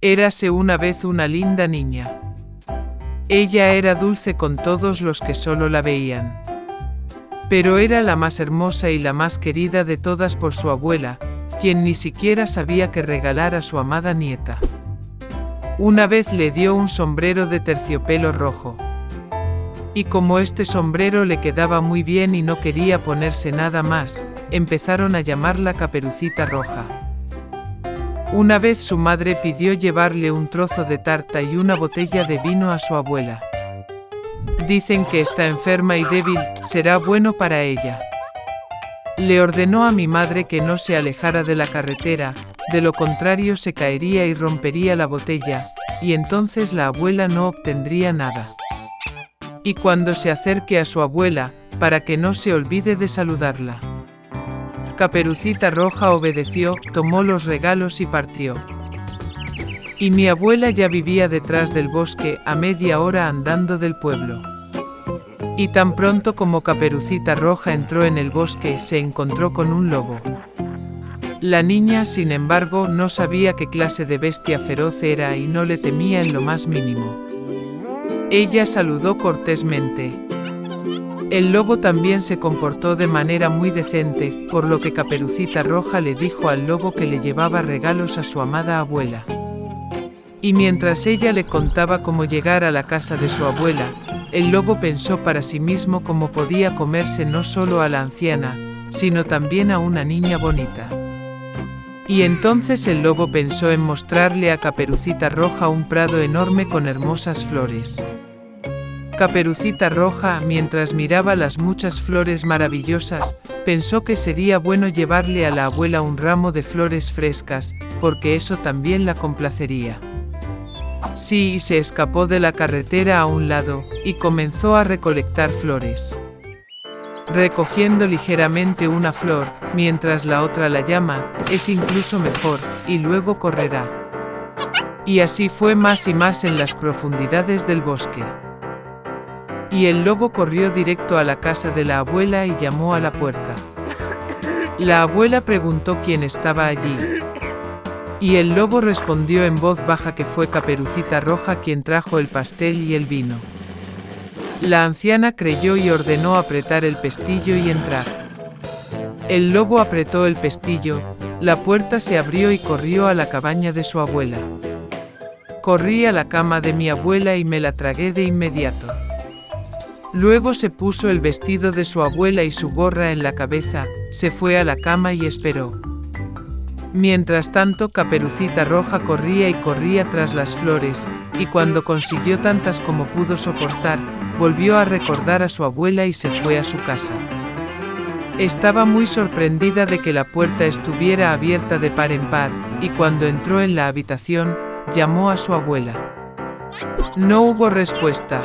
Érase una vez una linda niña. Ella era dulce con todos los que solo la veían. Pero era la más hermosa y la más querida de todas por su abuela, quien ni siquiera sabía qué regalar a su amada nieta. Una vez le dio un sombrero de terciopelo rojo. Y como este sombrero le quedaba muy bien y no quería ponerse nada más, empezaron a llamarla Caperucita Roja. Una vez su madre pidió llevarle un trozo de tarta y una botella de vino a su abuela. Dicen que está enferma y débil, será bueno para ella. Le ordenó a mi madre que no se alejara de la carretera, de lo contrario se caería y rompería la botella, y entonces la abuela no obtendría nada. Y cuando se acerque a su abuela, para que no se olvide de saludarla. Caperucita Roja obedeció, tomó los regalos y partió. Y mi abuela ya vivía detrás del bosque, a media hora andando del pueblo. Y tan pronto como Caperucita Roja entró en el bosque, se encontró con un lobo. La niña, sin embargo, no sabía qué clase de bestia feroz era y no le temía en lo más mínimo. Ella saludó cortésmente. El lobo también se comportó de manera muy decente, por lo que Caperucita Roja le dijo al lobo que le llevaba regalos a su amada abuela. Y mientras ella le contaba cómo llegar a la casa de su abuela, el lobo pensó para sí mismo cómo podía comerse no solo a la anciana, sino también a una niña bonita. Y entonces el lobo pensó en mostrarle a Caperucita Roja un prado enorme con hermosas flores. Caperucita Roja, mientras miraba las muchas flores maravillosas, pensó que sería bueno llevarle a la abuela un ramo de flores frescas, porque eso también la complacería. Sí, y se escapó de la carretera a un lado, y comenzó a recolectar flores. Recogiendo ligeramente una flor, mientras la otra la llama, es incluso mejor, y luego correrá. Y así fue más y más en las profundidades del bosque. Y el lobo corrió directo a la casa de la abuela y llamó a la puerta. La abuela preguntó quién estaba allí. Y el lobo respondió en voz baja que fue Caperucita Roja quien trajo el pastel y el vino. La anciana creyó y ordenó apretar el pestillo y entrar. El lobo apretó el pestillo, la puerta se abrió y corrió a la cabaña de su abuela. Corrí a la cama de mi abuela y me la tragué de inmediato. Luego se puso el vestido de su abuela y su gorra en la cabeza, se fue a la cama y esperó. Mientras tanto, Caperucita Roja corría y corría tras las flores, y cuando consiguió tantas como pudo soportar, volvió a recordar a su abuela y se fue a su casa. Estaba muy sorprendida de que la puerta estuviera abierta de par en par, y cuando entró en la habitación, llamó a su abuela. No hubo respuesta.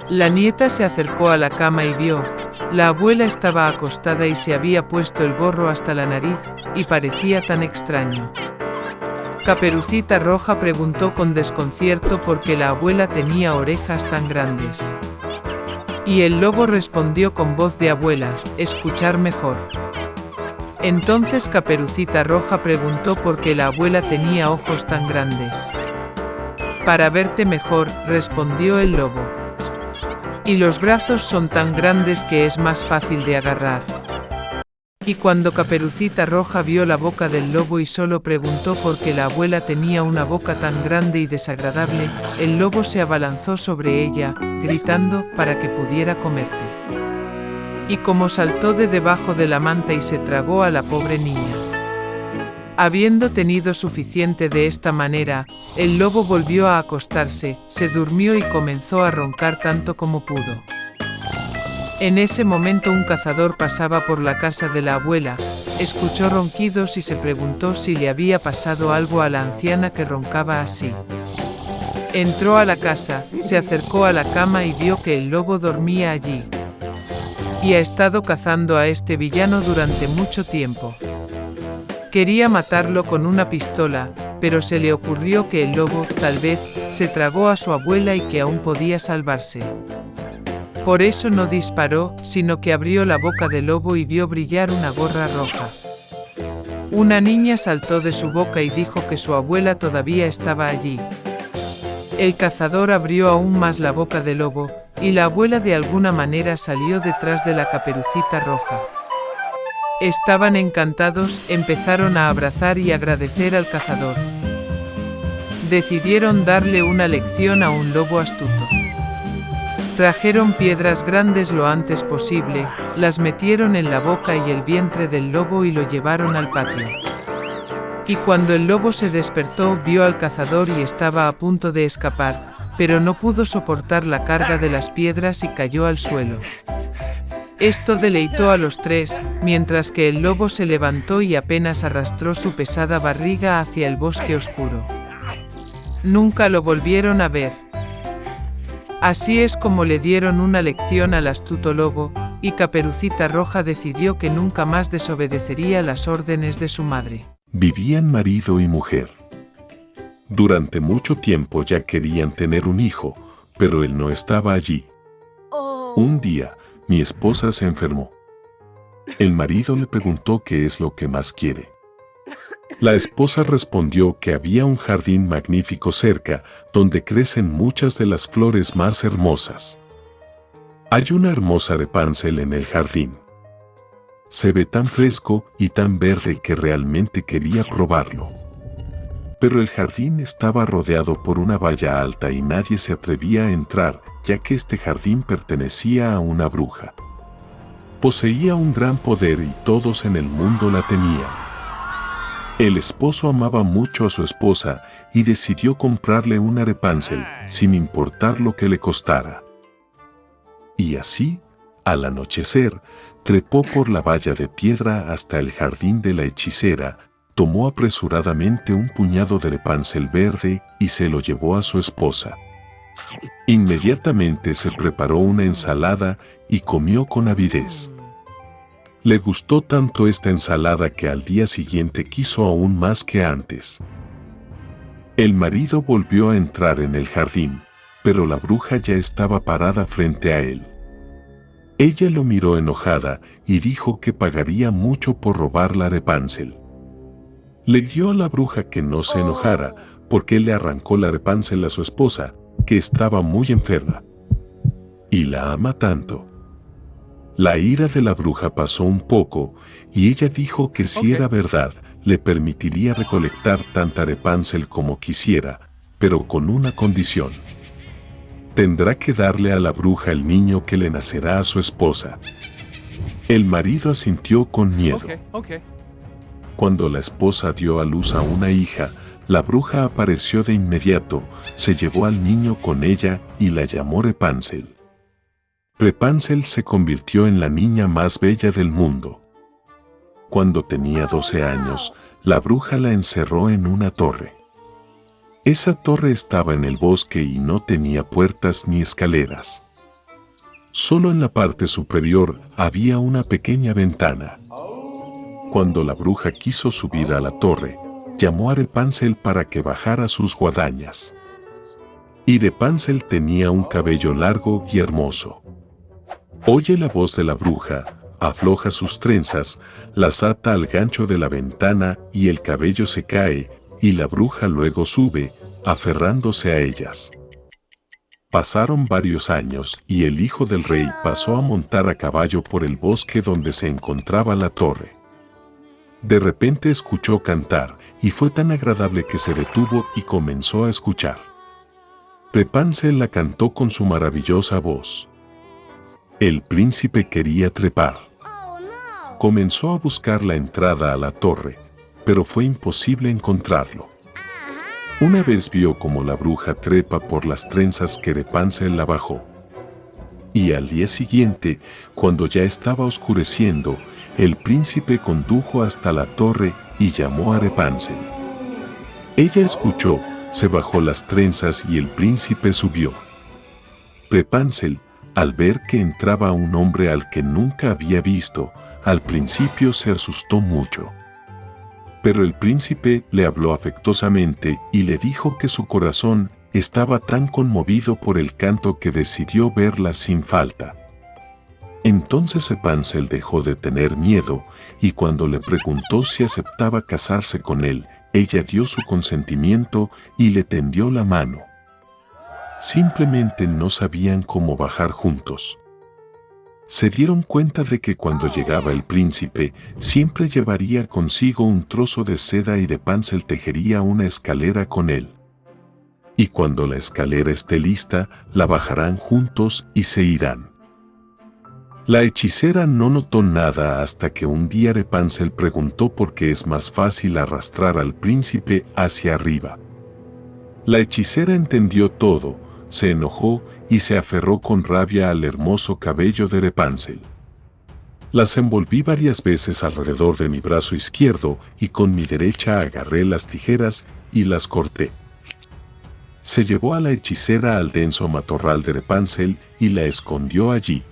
La nieta se acercó a la cama y vio. La abuela estaba acostada y se había puesto el gorro hasta la nariz, y parecía tan extraño. Caperucita Roja preguntó con desconcierto por qué la abuela tenía orejas tan grandes. Y el lobo respondió con voz de abuela, escuchar mejor. Entonces Caperucita Roja preguntó por qué la abuela tenía ojos tan grandes. Para verte mejor, respondió el lobo. Y los brazos son tan grandes que es más fácil de agarrar. Y cuando Caperucita Roja vio la boca del lobo y solo preguntó por qué la abuela tenía una boca tan grande y desagradable, el lobo se abalanzó sobre ella, gritando, para que pudiera comerte. Y como saltó de debajo de la manta y se tragó a la pobre niña. Habiendo tenido suficiente de esta manera, el lobo volvió a acostarse, se durmió y comenzó a roncar tanto como pudo. En ese momento un cazador pasaba por la casa de la abuela, escuchó ronquidos y se preguntó si le había pasado algo a la anciana que roncaba así. Entró a la casa, se acercó a la cama y vio que el lobo dormía allí. Y ha estado cazando a este villano durante mucho tiempo. Quería matarlo con una pistola, pero se le ocurrió que el lobo, tal vez, se tragó a su abuela y que aún podía salvarse. Por eso no disparó, sino que abrió la boca del lobo y vio brillar una gorra roja. Una niña saltó de su boca y dijo que su abuela todavía estaba allí. El cazador abrió aún más la boca del lobo, y la abuela de alguna manera salió detrás de la Caperucita Roja. Estaban encantados, empezaron a abrazar y agradecer al cazador. Decidieron darle una lección a un lobo astuto. Trajeron piedras grandes lo antes posible, las metieron en la boca y el vientre del lobo y lo llevaron al patio. Y cuando el lobo se despertó, vio al cazador y estaba a punto de escapar, pero no pudo soportar la carga de las piedras y cayó al suelo. Esto deleitó a los tres, mientras que el lobo se levantó y apenas arrastró su pesada barriga hacia el bosque oscuro. Nunca lo volvieron a ver. Así es como le dieron una lección al astuto lobo, y Caperucita Roja decidió que nunca más desobedecería las órdenes de su madre. Vivían marido y mujer. Durante mucho tiempo ya querían tener un hijo, pero él no estaba allí. Un día, mi esposa se enfermó. El marido le preguntó qué es lo que más quiere. La esposa respondió que había un jardín magnífico cerca, donde crecen muchas de las flores más hermosas. Hay una hermosa Rapunzel en el jardín. Se ve tan fresco y tan verde que realmente quería probarlo. Pero el jardín estaba rodeado por una valla alta y nadie se atrevía a entrar, ya que este jardín pertenecía a una bruja. Poseía un gran poder y todos en el mundo la temían. El esposo amaba mucho a su esposa y decidió comprarle una Rapunzel, sin importar lo que le costara. Y así, al anochecer, trepó por la valla de piedra hasta el jardín de la hechicera, tomó apresuradamente un puñado de Rapunzel verde y se lo llevó a su esposa. Inmediatamente se preparó una ensalada y comió con avidez. Le gustó tanto esta ensalada que al día siguiente quiso aún más que antes. El marido volvió a entrar en el jardín, pero la bruja ya estaba parada frente a él. Ella lo miró enojada y dijo que pagaría mucho por robar la Rapunzel. Le dio a la bruja que no se enojara, porque él le arrancó la Rapunzel a su esposa, que estaba muy enferma. Y la ama tanto. La ira de la bruja pasó un poco, y ella dijo que si era verdad, le permitiría recolectar tanta Rapunzel como quisiera, pero con una condición. Tendrá que darle a la bruja el niño que le nacerá a su esposa. El marido asintió con miedo. Cuando la esposa dio a luz a una hija, la bruja apareció de inmediato, se llevó al niño con ella y la llamó Rapunzel. Rapunzel se convirtió en la niña más bella del mundo. Cuando tenía 12 años, la bruja la encerró en una torre. Esa torre estaba en el bosque y no tenía puertas ni escaleras. Solo en la parte superior había una pequeña ventana. Cuando la bruja quiso subir a la torre, llamó a Rapunzel para que bajara sus guadañas. Y Rapunzel tenía un cabello largo y hermoso. Oye la voz de la bruja, afloja sus trenzas, las ata al gancho de la ventana y el cabello se cae, y la bruja luego sube, aferrándose a ellas. Pasaron varios años y el hijo del rey pasó a montar a caballo por el bosque donde se encontraba la torre. De repente escuchó cantar y fue tan agradable que se detuvo y comenzó a escuchar. Rapunzel la cantó con su maravillosa voz. El príncipe quería trepar. Comenzó a buscar la entrada a la torre, pero fue imposible encontrarlo. Una vez vio cómo la bruja trepa por las trenzas que Rapunzel la bajó. Y al día siguiente, cuando ya estaba oscureciendo, el príncipe condujo hasta la torre y llamó a Rapunzel. Ella escuchó, se bajó las trenzas y el príncipe subió. Rapunzel, al ver que entraba un hombre al que nunca había visto, al principio se asustó mucho. Pero el príncipe le habló afectuosamente y le dijo que su corazón estaba tan conmovido por el canto que decidió verla sin falta. Entonces Rapunzel dejó de tener miedo y cuando le preguntó si aceptaba casarse con él, ella dio su consentimiento y le tendió la mano. Simplemente no sabían cómo bajar juntos. Se dieron cuenta de que cuando llegaba el príncipe, siempre llevaría consigo un trozo de seda y Rapunzel tejería una escalera con él. Y cuando la escalera esté lista, la bajarán juntos y se irán. La hechicera no notó nada hasta que un día Rapunzel preguntó por qué es más fácil arrastrar al príncipe hacia arriba. La hechicera entendió todo, se enojó y se aferró con rabia al hermoso cabello de Rapunzel. Las envolví varias veces alrededor de mi brazo izquierdo y con mi derecha agarré las tijeras y las corté. Se llevó a la hechicera al denso matorral de Rapunzel y la escondió allí.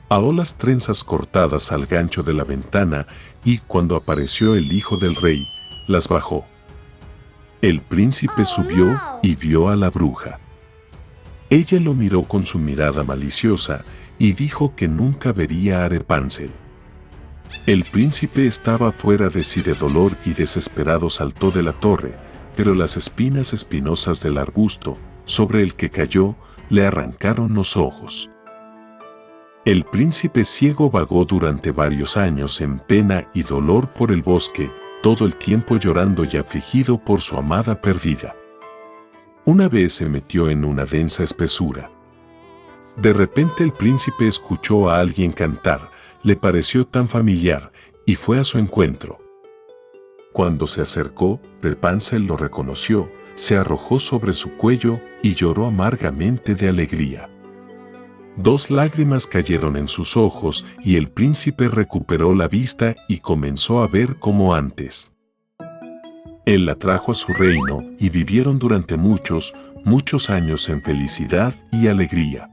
Ató las trenzas cortadas al gancho de la ventana y cuando apareció el hijo del rey, las bajó. El príncipe subió y vio a la bruja. Ella lo miró con su mirada maliciosa y dijo que nunca vería a Rapunzel. El príncipe estaba fuera de sí de dolor y desesperado saltó de la torre, pero las espinas espinosas del arbusto, sobre el que cayó, le arrancaron los ojos. El príncipe ciego vagó durante varios años en pena y dolor por el bosque, todo el tiempo llorando y afligido por su amada perdida. Una vez se metió en una densa espesura. De repente el príncipe escuchó a alguien cantar, le pareció tan familiar, y fue a su encuentro. Cuando se acercó, Rapunzel lo reconoció, se arrojó sobre su cuello y lloró amargamente de alegría. 2 lágrimas cayeron en sus ojos y el príncipe recuperó la vista y comenzó a ver como antes. Él la trajo a su reino y vivieron durante muchos, muchos años en felicidad y alegría.